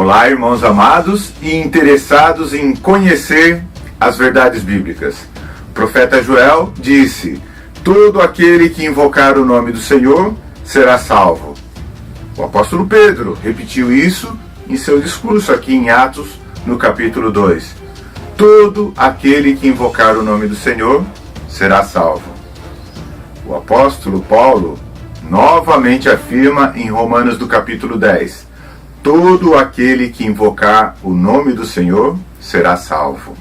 Olá, irmãos amados e interessados em conhecer as verdades bíblicas. O profeta Joel disse: todo aquele que invocar o nome do Senhor será salvo. O apóstolo Pedro repetiu isso em seu discurso aqui em Atos, no capítulo 2. Todo aquele que invocar o nome do Senhor será salvo. O apóstolo Paulo novamente afirma em Romanos do capítulo 10: todo aquele que invocar o nome do Senhor será salvo.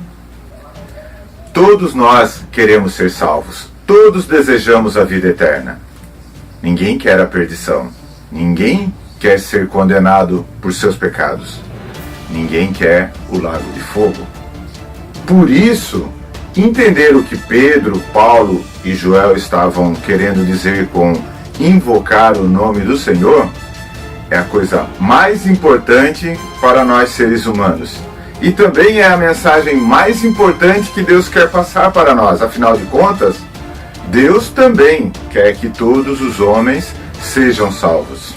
Todos nós queremos ser salvos. Todos desejamos a vida eterna. Ninguém quer a perdição. Ninguém quer ser condenado por seus pecados. Ninguém quer o lago de fogo. Por isso, entender o que Pedro, Paulo e Joel estavam querendo dizer com invocar o nome do Senhor é a coisa mais importante para nós seres humanos. E também é a mensagem mais importante que Deus quer passar para nós. Afinal de contas, Deus também quer que todos os homens sejam salvos.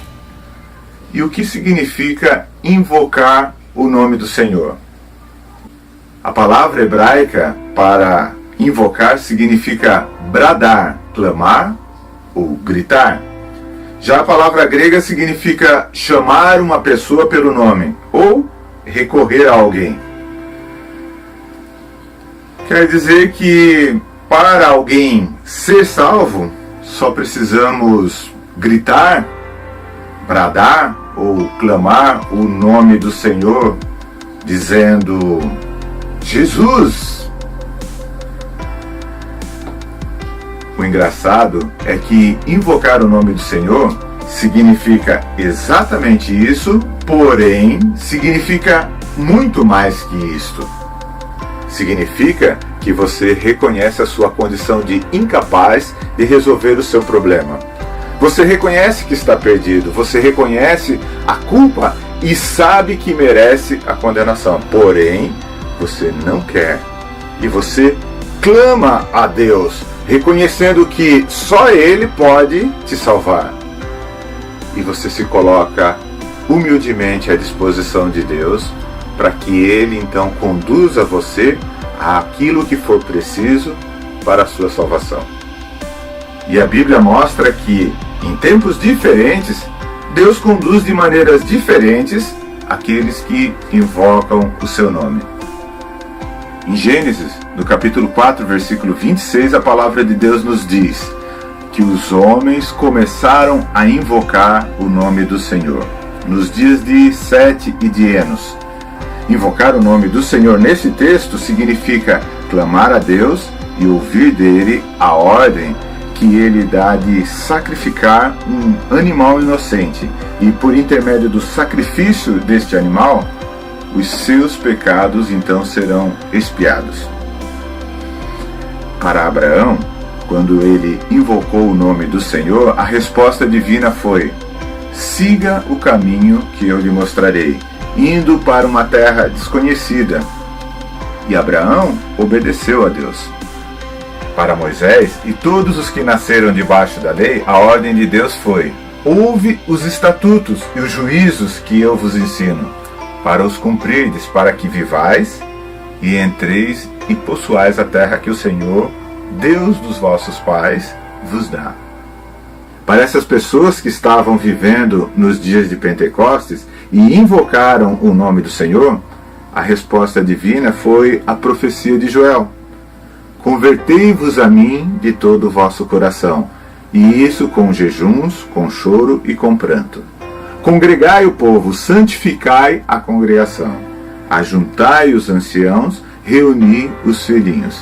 E o que significa invocar o nome do Senhor? A palavra hebraica para invocar significa bradar, clamar ou gritar. Já a palavra grega significa chamar uma pessoa pelo nome ou recorrer a alguém. Quer dizer que para alguém ser salvo, só precisamos gritar, bradar ou clamar o nome do Senhor, dizendo: Jesus! O engraçado é que invocar o nome do Senhor significa exatamente isso, porém significa muito mais que isto. Significa que você reconhece a sua condição de incapaz de resolver o seu problema. Você reconhece que está perdido, você reconhece a culpa e sabe que merece a condenação. Porém, você não quer e você clama a Deus, reconhecendo que só Ele pode te salvar. E você se coloca humildemente à disposição de Deus para que Ele então conduza você àquilo que for preciso para a sua salvação. E a Bíblia mostra que, em tempos diferentes, Deus conduz de maneiras diferentes aqueles que invocam o seu nome. Em Gênesis, no capítulo 4, versículo 26, a palavra de Deus nos diz que os homens começaram a invocar o nome do Senhor nos dias de Sete e de Enos. Invocar o nome do Senhor nesse texto significa clamar a Deus e ouvir dele a ordem que ele dá de sacrificar um animal inocente, e por intermédio do sacrifício deste animal, os seus pecados então serão expiados. Para Abraão, quando ele invocou o nome do Senhor, a resposta divina foi: siga o caminho que eu lhe mostrarei, indo para uma terra desconhecida. E Abraão obedeceu a Deus. Para Moisés e todos os que nasceram debaixo da lei, a ordem de Deus foi: ouve os estatutos e os juízos que eu vos ensino, para os cumprirdes, para que vivais e entreis e possuais a terra que o Senhor, Deus dos vossos pais, vos dá. Para essas pessoas que estavam vivendo nos dias de Pentecostes e invocaram o nome do Senhor, a resposta divina foi a profecia de Joel: convertei-vos a mim de todo o vosso coração, e isso com jejuns, com choro e com pranto. Congregai o povo, santificai a congregação, ajuntai os anciãos, reuni os filhinhos.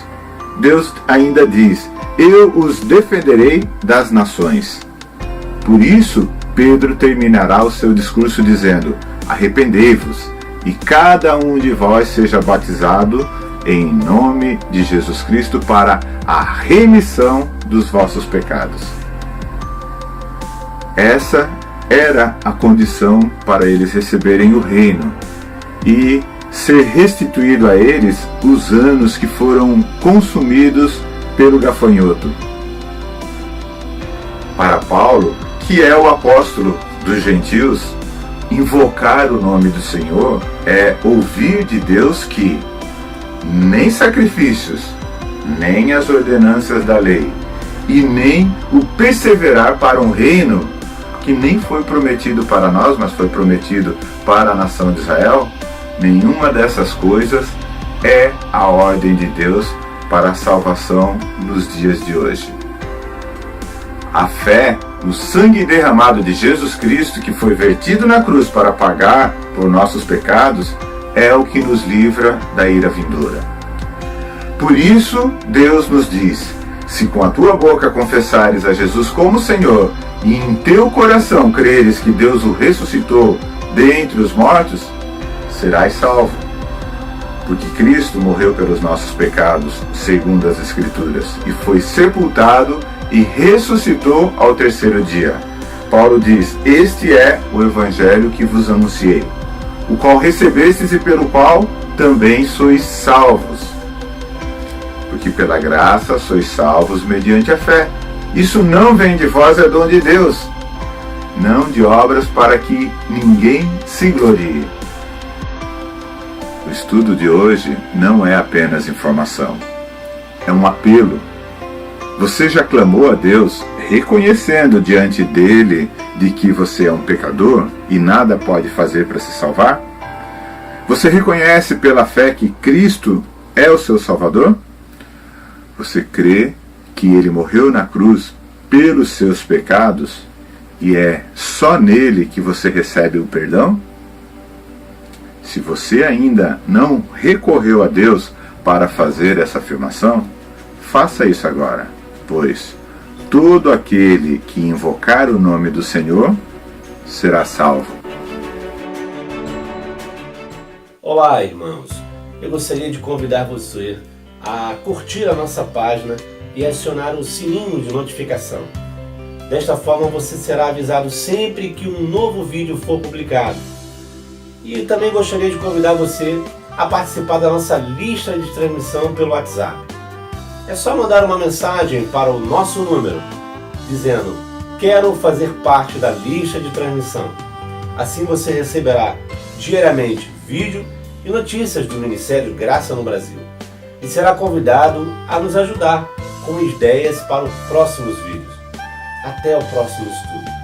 Deus ainda diz: eu os defenderei das nações. Por isso, Pedro terminará o seu discurso dizendo: arrependei-vos, e cada um de vós seja batizado em nome de Jesus Cristo para a remissão dos vossos pecados. Essa era a condição para eles receberem o reino e ser restituído a eles os anos que foram consumidos pelo gafanhoto. Para Paulo, que é o apóstolo dos gentios, Invocar o nome do Senhor é ouvir de Deus que nem sacrifícios, nem as ordenanças da lei, e nem o perseverar para um reino que nem foi prometido para nós, mas foi prometido para a nação de Israel, nenhuma dessas coisas é a ordem de Deus para a salvação nos dias de hoje. A fé no sangue derramado de Jesus Cristo, que foi vertido na cruz para pagar por nossos pecados, é o que nos livra da ira vindoura. Por isso, Deus nos diz: se com a tua boca confessares a Jesus como Senhor e em teu coração creres que Deus o ressuscitou dentre os mortos, serás salvo. Porque Cristo morreu pelos nossos pecados, segundo as Escrituras, e foi sepultado e ressuscitou ao terceiro dia. Paulo diz: este é o Evangelho que vos anunciei, o qual recebestes e pelo qual também sois salvos. Porque pela graça sois salvos mediante a fé. Isso não vem de vós, é dom de Deus, não de obras para que ninguém se glorie. O estudo de hoje não é apenas informação, é um apelo. Você já clamou a Deus reconhecendo diante dele de que você é um pecador e nada pode fazer para se salvar? Você reconhece pela fé que Cristo é o seu Salvador? Você crê que ele morreu na cruz pelos seus pecados e é só nele que você recebe o perdão? Se você ainda não recorreu a Deus para fazer essa afirmação, faça isso agora, pois todo aquele que invocar o nome do Senhor será salvo. Olá, irmãos. Eu gostaria de convidar você a curtir a nossa página e acionar o sininho de notificação. Desta forma você será avisado sempre que um novo vídeo for publicado. E também gostaria de convidar você a participar da nossa lista de transmissão pelo WhatsApp. É só mandar uma mensagem para o nosso número, dizendo: quero fazer parte da lista de transmissão. Assim você receberá diariamente vídeo e notícias do Ministério Graça no Brasil. E será convidado a nos ajudar com ideias para os próximos vídeos. Até o próximo estudo.